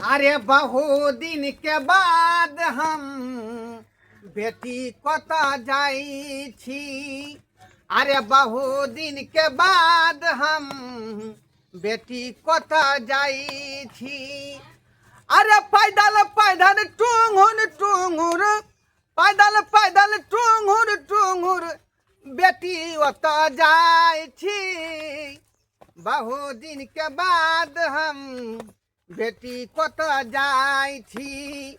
अरे बहुत दिन के बाद हम बेटी कता जाई छी। अरे बहुत दिन के बाद हम बेटी कता जाई छी। अरे पैदल पैदल टुंगुर टुंगुर पैदल पैदल टुंगुर टुंगुर बेटी ओता जाई छी। बहुत दिन के बाद हम बेटी कोता जाई छी।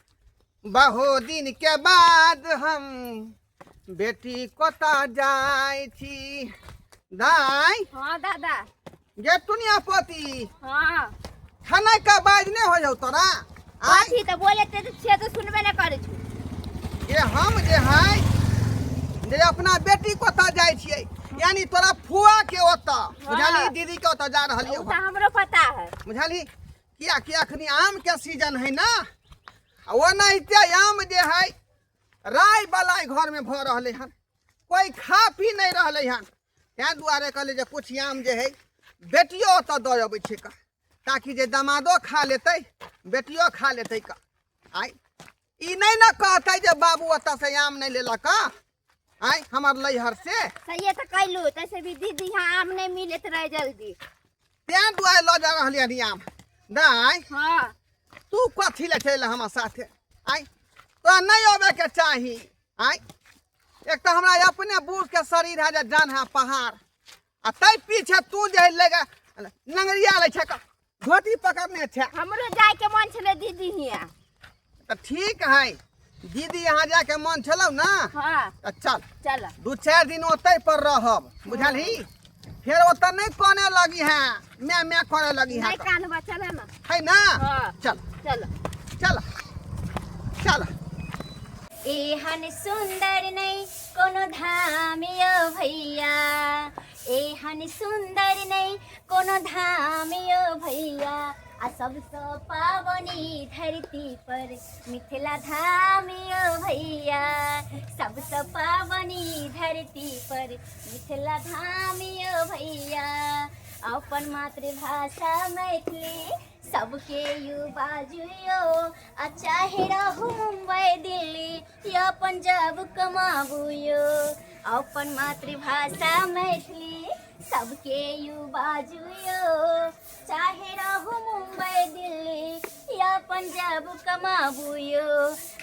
बहुत दिन के बाद हम बेटी कोता जाई छी। दाई हाँ दादा। ये दुनिया पोती हाँ खाना का बाज नहीं हो जाओ तोरा। आई तो बोले से तो सुनबे न करे छु। ये हम जे है जे अपना बेटी कोता जाई छियै यानी तोरा फुआ के ओता बुझाली दीदी के ओता जा रहलिए। वो तो हमरो पता है बुझाली किया कि अखनी आम के सीजन है ना। वो नहीं आम जे है राय बलाई घर में भ रहे हन कोई खा पी नहीं रहे हन। तैं दुआरे कहले जे कुछ आम जे है बेटियो ओतऽ दऽ अबै छै का ताकि जे दमादो खा लेते बेटियो खा लेते का। आई ई नहीं न कहते जे बाबू ओतऽ से आम नहीं लेलक का। आई हमार लैहर से सही तो कैलू तैसे भी दीदी यहाँ आम नहीं मिलत रहे जल्दी। तैं दुआरे लऽ जा रहलिए आम। दाई हाँ तू कथी ले चल हमार साथे। आई तो नहीं आवे के चाही। आई एक तो हमरा अपने बूढ़ के शरीर है जे जान है पहाड़ आ तै पीछे तू जे लेगा नंगरिया ले छे धोती पकड़ने छे। हमरो जाए के मन छले दीदी हिया। तो ठीक है दीदी यहाँ जाके मन छलौ ना। हाँ तो चल चल 2-4 दिन ओतै पर रहब बुझलही। फिर ओतऽ नहीं कोने लगी है मैं करे लगी है नहीं कानवा चल ना है ना। हाँ चल चल चल चल। एहन सुंदर नहीं कोनो धाम यो भैया। एहन सुंदर नहीं कोनो धाम यो भैया। आ सबसे पावनी धरती पर मिथिला धाम यो भैया। सबसे पावनी धरती पर मिथिला धाम यो भैया। अपन मातृभाषा मैथिली सबके यू बाजुयो। आ चाहे रहू मुंबई दिल्ली या पंजाब कमाबुयो। अपन मातृभाषा मैथिली सबके यू बाजुयो। चाहे रहू मुंबई दिल्ली या पंजाब कमाबुयो।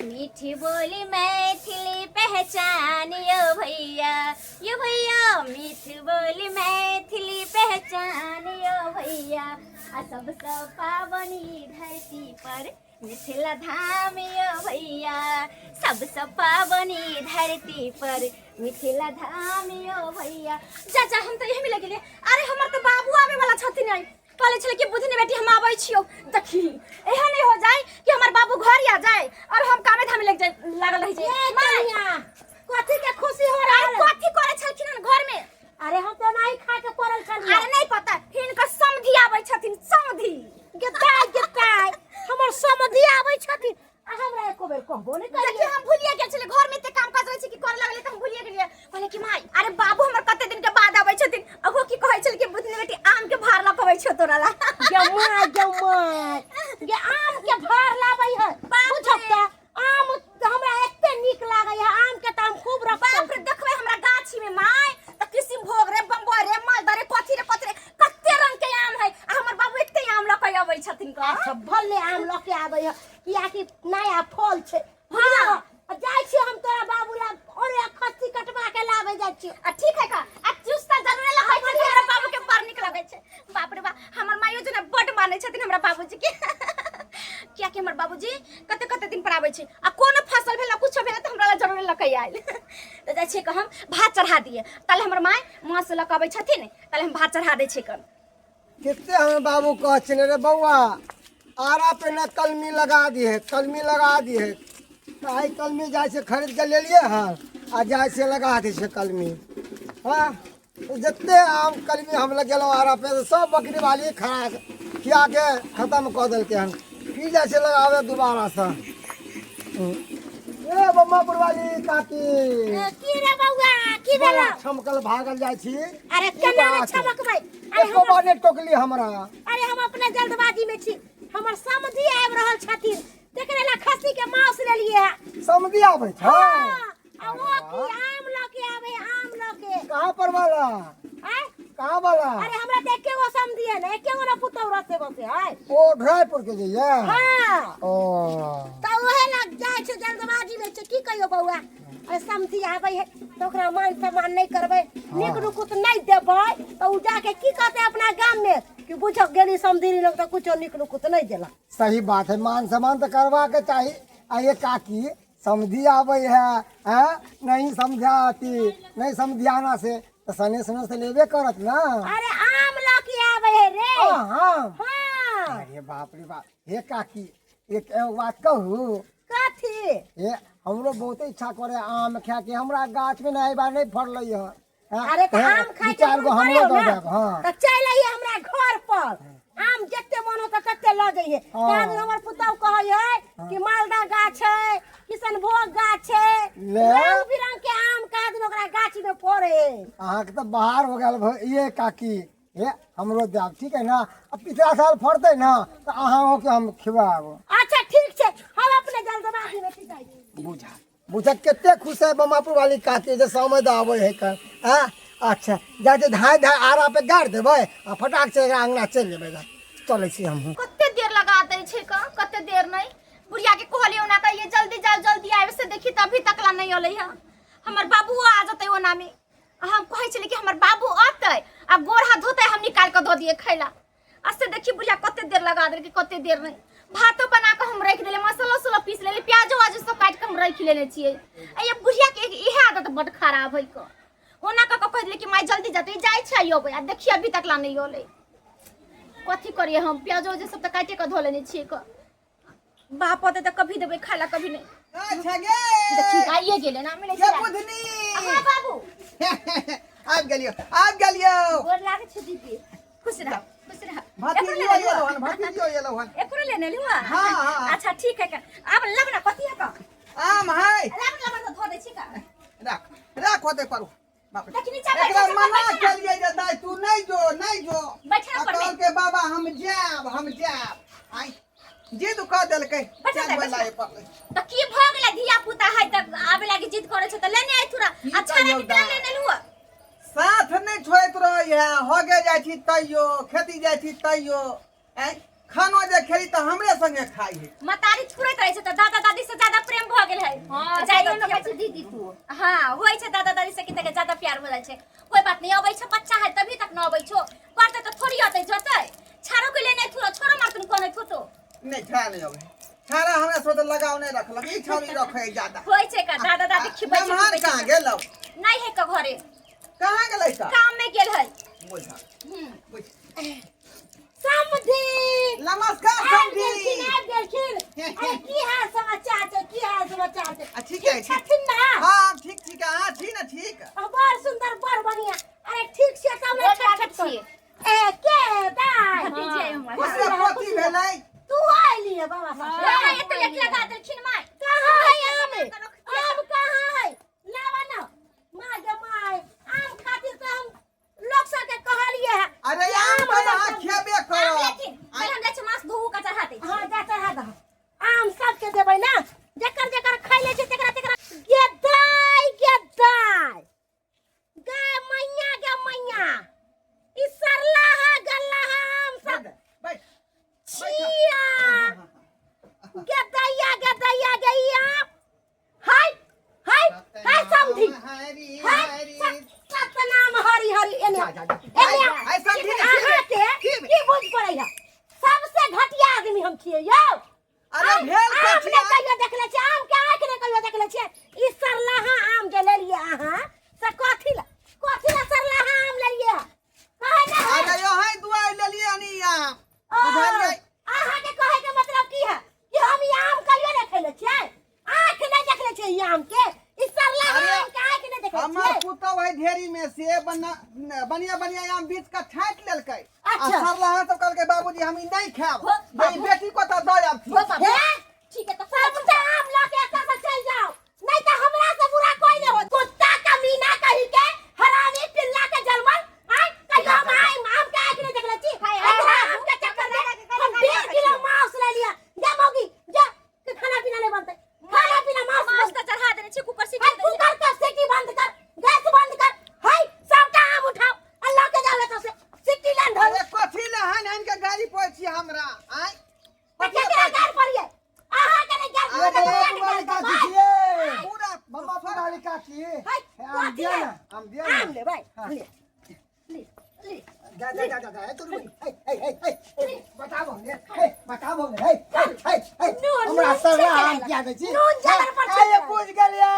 मीठी बोली मैथिली पहचान यो भैया। यो भैया मीठी बोली मैथिली पहचान यो भैया। आ सबसे पावनी धरती पर मिथिला धाम यो भैया। सबसे पावनी धरती पर मिथिला धाम यो भैया। चाचा हम तो यही मिले गेले। अरे हमर तो बाबू आवे वाला छथिन। आई कहले छले कि बुधिनी बेटी हम आबै छियो। देखी एहन नहीं हो जाए कि हमर बाबू घर आ जाए और हम कामे धामे लग जाए लागल रह जाए। माया कथी के खुशी हो रहा है। कथी करे छलखिन घर में। अरे हम तो नहीं खा के पड़ल छलिए। अरे नहीं पता हिनका समधी आबै छथिन समधी। गेताय हमर समधी आबै छथिन। हमरा एको बेर कहबो नहीं करिए। देखिए हम भूलिए गेल छले घर में ते काम काज रहे छै कि करे लागले त हम भूलिए गेलिए। कहले कि माई अरे बाबू हमर कते दिन के बाद आबै छथिन। अगो की कहै छल कि बुधिनी बेटी आम के भार लकबै छौ तोरा ला। जमाय ये आम के भार लाबै है। बुझब त आम हमरा एते नीक लागै है। आम के त हम खूब रखबै। बाप रे देखबै हमरा गाछी में माई त किसिम भोग रे बम्बो रे मालदा रे कथी रे कते रंग के आम है। आ हमर बाबू एते आम लकै आबै छथिन का। भले आम लके आबै है किया कि नया फल छे। हां जाय छी हम तोरा बाबू ला और खस्सी कटवा के लावे जाय छी। ठीक है का आ चुस्ता जरूर लखै छी। हमरा बाबू के बड़ निक लागै छै। बाप रे बा हमर माइयो जने बड मानै छथिन हमरा बाबूजी के। किया कि हमर बाबूजी कते दिन पर आबै छै। आ कोनो फसल भेला कुछ भेला त हमरा ला जरूर लकै आइल। त जाय छी हम भात चढ़ा दिए ताले हमर माय मां से लकबै छथिन ताले हम भात चढ़ा दै छी कन। कितने हमें बाबू कहते रे बउआ आरा पे न कलमी लगा दी है कलमी लगा दी है। आई कलमी जाए से खरीद के ले लिए हाँ आ जाए से लगा दी से कलमी। हाँ जितने आम कलमी हम लग गए आरा पे सब बकरी वाली खा खिया के खत्म कर दिल के हम फिर जैसे लगावे दोबारा से। ए बम्मा पुरवाली काकी की रे बउआ की भेला। छमकल भागल जाय छी। अरे केना रे छमकबै। एको बार ने टोकली हमरा। अरे हम अपने जल्दबाजी में छी। हमर समधी आबि रहल हथिन देखने ला खस्सी के मांस ले लिए है। समझी आवे छै आ वो की आम लके आवे आम लके कहाँ पर वाला आय कहाँ वाला अरे हमरा देख के वो समझिए ना एके गो ना पुतौरा से बसे है। ओ ड्राइवर के जइया हां ओ त ओहे लग जाय छै जल्दबाजी में छै की कहियो बौआ अरे समझी आवे है तो ओकरा मान सम्मान नहीं करबे नीक रुकुत नहीं देबै तो उ जाके की कहते अपना गाम में कि बुझक गेली समझी लोग तो कुछ नीक रुकुत नहीं देला। सही बात है, मान सम्मान तो करवा के चाहिए। आ ये काकी समझी आवे है हैं नहीं समझाती नहीं समझाना से तो सने सने से लेबे करत ना। अरे आम लके आवे है रे। हां हां अरे बाप रे बाप हे काकी एक बात कहू कथी ये हमरो बहुत इच्छा करे आम खाए के हमरा गाछ में नहीं बार नहीं फड़लै है। अरे तो आम खाए के चार गो हमरो दे देब। हां तो चल आइए हमरा घर पर आम जत्ते मन होता तत्ते ल जाइए। काज हमर पुतौ कहै है कि मालदा गाछ है किशनभोग गाछ है ले। रंग बिरंग के आम काज ओकरा गाछी में फड़े। अहाँ के तो बाहर हो गेल ये काकी ये हमरो देब ठीक है ना। अब पिछला साल फड़ते ना तो अहाँ के हम खिलाब। अच्छा ठीक छै हम अपने जल्दबाजी में पिटाई बुझा बुझा केते खुश है बमापुर वाली काकी जे समझ आवे है कर। हां अच्छा जाते धाय धाय आरा पे गाड़ देबै आ फटाक से अंगना चल जेबै। चलै छी हम कते देर लगा दै छै का कते देर नहीं बुढ़िया के कहलियो ना त ये जल्दी जाओ जल्दी आवे से देखी त अभी तक ला नहीं अलै है। हमर बाबू आ जतै ओना में हम कहै छली कि हमर बाबू आतै आ गोड़ हाथ धोतै हम निकाल के द दिए खैला। अससे देखी बुढ़िया कते देर लगा देल कि कते देर नहीं भातो बना के हम रख देले मसाला उसाला पीस लेले प्याजो आज सब काट के हम रख लेने छियै। आ ये बुढ़िया के इहे आदत बड खराब है क ओना क कह दिले कि माय जल्दी जाते जाय छै यो आ देखी अभी तक ला नहीं अलै कथी करिए हम प्याजो जे सब त काटे के धो लेने छियै क बाप होते त कभी देबै खाला कभी नहीं। अच्छा गे देखी आइए गेले ना मिले ये छै। बुधनी हां बाबू आब गेलियो गोर लागे छै दीदी खुश रह खुश रह। भतीजियो ये लोहन एकरो लेने लिवा। हाँ, हाँ। अच्छा ठीक है अब लब ना कथी है का आम है लब तो धो दे छी का राख होते करू बाप रे देखी नीचा बैठ एकरा जा, मना बैठ जा। केलिए जे दाई तू नहीं जो बैठना पर कहल के बाबा हम जाब आई जिद कह देलकै बैठ जा, चल बैठ जा। बोलाए पड़लै तो की भ गेलै धिया पुता है त आबे लागी जिद करे छै त लेने आई थोड़ा की अच्छा कहियौ नहीं दाई? लेने लुआ साथ नहीं छोड़त रही है होगे जाय छी तैयो खेती जाय छी तैयो ऐ खानो जे खेली त हमरे संगे खाई है। मतारी थुरैत रहे छै त दादा दादी से ज्यादा प्रेम भ गेल है। हां जाइयो न कहै छै दीदी तू। हां होय छै दादा दादी से किते के ज्यादा प्यार भ जाय छै। कोई बात नहीं अबै छै बच्चा है तभी तक न अबै छो पढ़ते त थोड़ी आते जतै छारो के लेने थुरो छोरो मारतन कोने थोतो नहीं खा नहीं होगे खाना हमरा से तो लगाव नहीं रखलक ई छौरी रखे ज्यादा होय छै का दादा दादी खिबै छै मेहमान कहाँ गेलौ नहीं है का घरे कहाँ गेलै त काम में गेल है। बुझा बुझ समझी नमस्कार आब समधी गेलखिन अरे की हाल समाचार छै की हाल समाचार छै ठीक है छथिन ना हाँ ठीक ठीक है हाँ ठीक ना ठीक बड़ सुंदर बड़ बढ़िया अरे ठीक से सब गोर लागत छी। ए के दाई भतीजे हमर उससे पोती भेलै तू आइली है बाबा साहब हां एते लेट लगा देलखिन माय कहाँ है आम कहाँ है लावा ना माँ गे माय आम खातिर तो हम लोग सबके कहलिए है अरे आम तो यहाँ खेबे करो लेकिन पहले हम जाय छै मांस धोऊ का चढ़ाते हाँ जा चढ़ा दो आम सबके देबै ना जकर जकर खाइ ले छै तेकरा तेकरा गे दाई गे मैया ई सरलाहा गल्लाहा आम सब बैठ छिया गे दैया हाय समधी हरी हाय हरी सतनाम हरी हरी एने आई समधी ने अहाँ के की बुझ पड़ै है सबसे घटिया आदमी हम छियै यौ। अरे भेल आम कथी ने कहियो देखले छियै आम के आँख ने कहियो देखले छियै ई सरलाहा आम जे लेलियै अहाँ से कथी ला सरलाहा आम लेलियै कहे ना अरे यो है दुआई ले लिए अनि आम बुझलियै अहाँ के कहे के मतलब की है कि हम ई आम कहियो ने खेले छियै आँख ने देखले छियै ई आम के ई सरलाहा अरे, आम के आँख ने देखले हमर छियै। पुतौ है ढेरी में से बढ़िया आम बीच का छाँट लेलकै आ अच्छा। सरलाहा सब कहलकै बाबूजी हम ई नहीं खाएब हो, मेरी बेटी को तो दो अब हो बाबू हे ठीक है तो सबसे आम लाके एतऽ से चल जाओ नहीं तो हमरा से बुरा कोई नहीं हो कुत्ता कमीना कही के हरामी पिल्ला के जलमल आय कहियो आम के आँख ने देखले छी एकरा आम के चक्कर में हम 20 किलो मांस ले लिया जा मोगी जा काकी हाय, आम दिया ना आम दिया ना आम ले भाई हाँ। ले ले ले जा तो नहीं बताबो ने बताबो ने हमरा सरला आम किया दे छी नून जगर पर ये पूछ गेलिए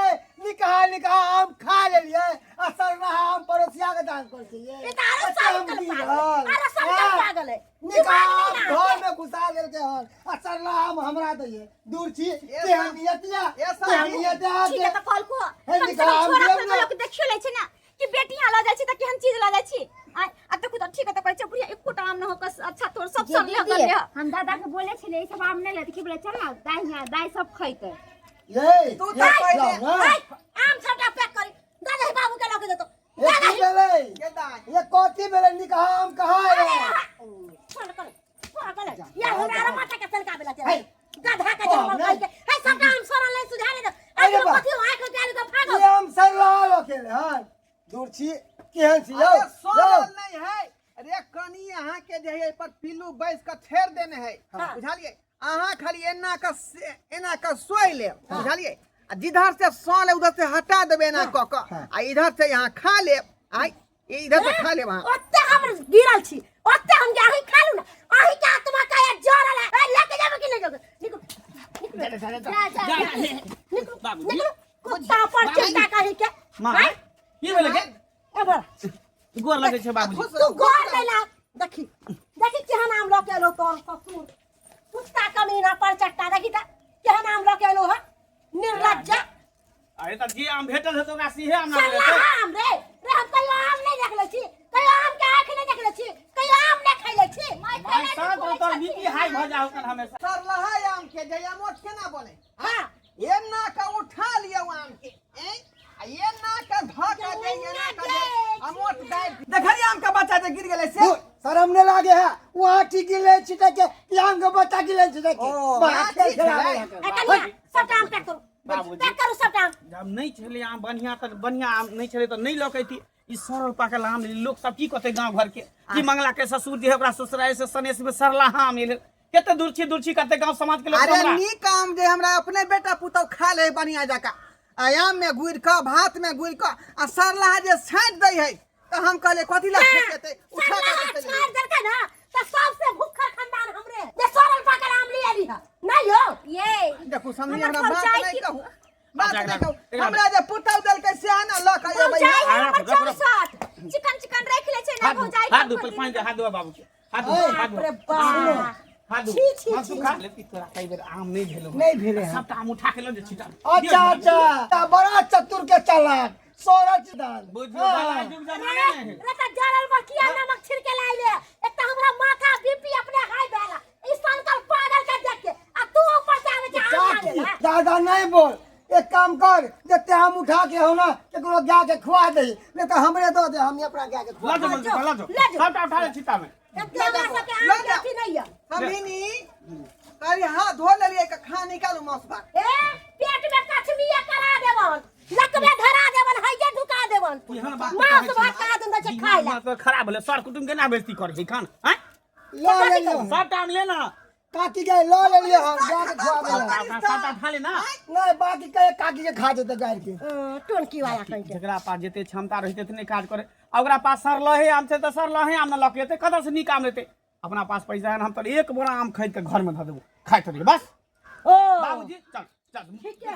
निकाह आम खा लेलिए आ सरला आम परोसिया के दान कर छी ये तारो साइकिल पागल अरे साइकिल पागल है निकाह घर में घुसा लेल के हन आ सरला आम हमरा दइए दूर छी के हम नियतिया ठीक है तो कॉल को हे कम से निकाह कम छोरा आम कोई लोग देखियो ले छै ना कि बेटियां ल जाय छै त केहन चीज ल जाय छी आ त कुछ ठीक है तो कहै छै बुढ़िया एको आम न हो कस अच्छा तोर सब सब ले कर ले हम दादा के बोले छले ई सब आम नहीं लेते कि बोले चल ना दाई सब खइते ये तू तो पहले आम छोटा पैक करी दादा बाबू के लगे देतो ये की भेलै के दाई ये कोती भेलै निकाह आम कहाँ है फोन कर या हमरा माथा के सनका बेला चल गधा के जंगल कहि के हे सब आम सरल ले सुधारे दे अरे कथि आइ के चालू के भागो ये हम सरला अकेले हन दूर छी केहन छी यौ सोल नहीं है अरे कनी अहाँ के जे है पर पिल्लू बैस के ठेर देने है बुझालिए अहाँ खाली एना का सोई ले बुझालिए आ जिधर से सोल उधर से हटा देबे ना क आ इधर से यहाँ खा ले आई इधर से खा ले वहां ओते हम गिरल छी ओते हम जाहि खालू ना आहि के आत्मा का ये जोरल है लेके जाबे कि नहीं जाबे निकल बाबूजी कुत्ता पर चिंता कहि के मां की भेले के एबर गोर लगे छै बाबूजी तू गोर लेला देखी केहन नाम ल के लो तोर ससुर कुत्ता कमीना पर चट्टा देखी त केहन नाम ल के लो ह निर्लज्ज अरे त जे आम भेटल है तो ओकरा सीहे आम ना चल लेते आम रे हम कहियो आम नहीं देखले छी कहियो आम के आंख नहीं देखले छी कहियो आम नहीं खइले छी भाई साथ में तो बीपी हाई भ जाओ कन हमेशा सरलहा आम के जया मोट केना बने हां एना का उठा लियो आम के ये ना का धक्का दे ये ना का दे अमोट दाई देखली आम का बच्चा जे गिर गेले से शर्म ने लागे है वहां ठीक ले छिटे के आम के बच्चा गिले छिटे के बात के खराब है कनिया सब आम पैक करू पैक करू सब आम जब नहीं छले आम बढ़िया आम नहीं छले तो नहीं लकैती ई सरल पाकल आम लोग सब की कहते गांव घर के की मंगला के ससुर जे ओकरा ससुराल से सनेश में सरला आम ले केते दूर छी करते गांव समाज के लोग अरे नी काम जे हमरा अपने बेटा पुतौ खा ले बढ़िया जका आयाम में गुड़ का भात में गुड़ का आ सरला जे छाट दई है तो हम कहले कथि ला फेंकते उठा के छाड़ देलकै ना त सबसे भूखल खानदान हमरे जे सरल पाकल आम ले आली है नहीं हो ये देखो समझी हमरा बात नहीं कहू बात नहीं कहू हमरा जे पुतौ देल के से ना ल के जाई चिकन रख ले छै ना हो जाई हाथ दो पानी दे हाथ दो बाबू के हाथ दो अरे बाप हाथ दो छी हाथ खा ले तोरा कई बेर आम नहीं भेलो नहीं भेले हैं सब आम उठा के लो जे छिटा अच्छा बड़ा चतुर के चालाक सोरच दान बुझो वाला जुग जमाना है रे त जरल मकिया नमक छिड़के लाई ले एक त हमरा माथा बीपी अपने हाई भेला ई संकल पागल के देख के आ तू ऊपर से आवे के आम ले दादा नहीं बोल एक काम कर जते हम उठा के हो ना केकरो गाय के खवा दे नहीं तो हमरे दो दे हम अपना गाय के खवा ला दो सबटा उठा ले छिटा में नहीं है कमीनी करी हाथ धो लेलिए के खा निकालू मौस भात ए पेट में कछमिया करा देवन लकबे धरा देवन हइजे ढुका देवन मांस भात का दन से खाइ ला तो खराब भेले सर कुटुम के ना बेइज्जती कर छै खान हैं लो ले लो सब टाइम लेना काकी के लो ले लिए हम गाय के खवा दे सब खा ले ना नहीं बाकी के काकी के खा देते गाय के टोनकी वाला कहि के जेकरा पास जते क्षमता रहते इतने काज करे ओकरा पास सरलहे आम छै त सरलहे आम न लक लेते कतौ से नीक आम लेते अपना पास पैसा है हम तो एक बोरा आम खरीद के घर में ध देबो खाइत रहिए बस ओ बाबूजी चल चल ठीक है।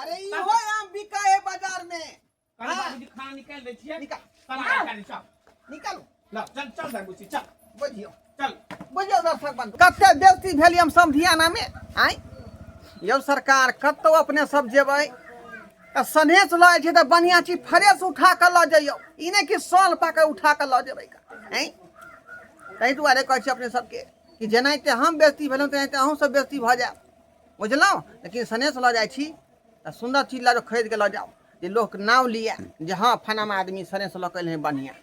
अरे ई हो आम बिका है बाजार में अरे बाबूजी खाना निकाल दे छिए निकाल चल निकालू ला चल चल बाबूजी चल बुझियो चल बुझियो दर्शक बंधु कते बेइज्जती भेली हम समधियाना में आई यो सरकार कतौ अपने सब जेबै त सनेस ल छै त बढ़िया चीज फ्रेश उठा के ल जइयो ई नहीं कि साल पाके उठा के ल जेबै हैं तै दुआरे कहै छी अपने सबके कि जेनाइते हम बेइज्जती भेलहुँ तेनाहिते अहूँ सब बेइज्जती भऽ जायब बुझलहुँ लेकिन सनेस लऽ जाइ छी तऽ सुन्दर चीज लऽ खरीद के लऽ जाओ जे लोक नाम लिया जे हाँ फलाना आदमी सनेस लऽ के बढ़िया